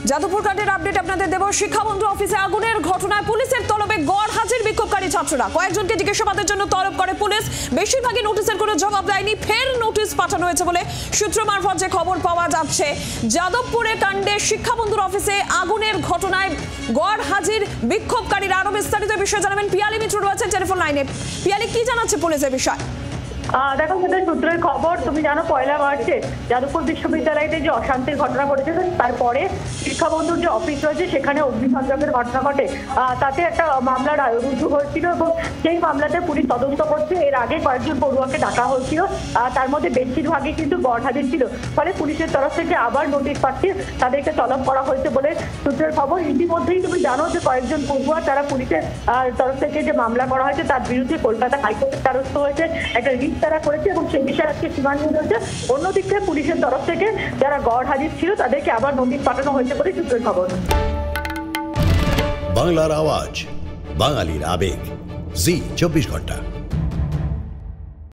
যাদবপুর কাণ্ডের আপডেট আপনাদের দেব। শিক্ষাবন্ধু অফিসে আগুনের ঘটনায় পুলিশের তলবে গড় হাজির বিক্ষোভকারী ছাত্ররা। কয়েকজনকে জিজ্ঞাসাবাদের জন্য তলব করে পুলিশ। বেশিরভাগই নোটিশের কোনো জবাব দেয়নি। ফের নোটিশ পাঠানো হয়েছে বলে সূত্র মারফত যে খবর পাওয়া যাচ্ছে। যাদবপুরে কাণ্ডে শিক্ষাবন্ধুর অফিসে আগুনের ঘটনায় গড় হাজির বিক্ষোভকারীরা। আরো বিস্তারিত বিষয় জানাবেন পিয়ালি মিত্র রয়েছেন টেলিফোন লাইনে। পিয়ালি, কি জানাচ্ছে পুলিশের বিষয়? দেখো, আমাদের সূত্রের খবর, তুমি জানো 1 মার্চে যাদবপুর বিশ্ববিদ্যালয়তে যে অশান্তির ঘটনা ঘটেছে, তারপরে শিক্ষাবন্ধুর যে অফিস রয়েছে সেখানে অগ্নিসংযোগের ঘটনা ঘটে। তাতে একটা মামলা রুজু হয়েছিল এবং সেই মামলাতে পুলিশ তদন্ত করছে। এর আগে কয়েকজন পড়ুয়াকে ডাকা হয়েছিল, তার মধ্যে বেশিরভাগই কিন্তু গড়হাজির ছিল। ফলে পুলিশের তরফ থেকে আবার নোটিশ পাঠিয়ে তাদেরকে তলব করা হয়েছে বলে সূত্রের খবর। ইতিমধ্যেই তুমি জানো যে কয়েকজন পড়ুয়া তারা পুলিশের তরফ থেকে যে মামলা করা হয়েছে তার বিরুদ্ধে কলকাতা হাইকোর্টের দ্বারস্থ হয়েছে, একটা রিট তারা করেছে এবং সেই বিষয়ে আজকে শুনানি হয়েছে। অন্যদিকে পুলিশের তরফ থেকে যারা গড় হাজির ছিল তাদেরকে আবার নোটিশ পাঠানো হয়েছে বলে সূত্রের খবর। বাংলার আওয়াজ, বাঙালির আবেগ, জি 24 ঘন্টা।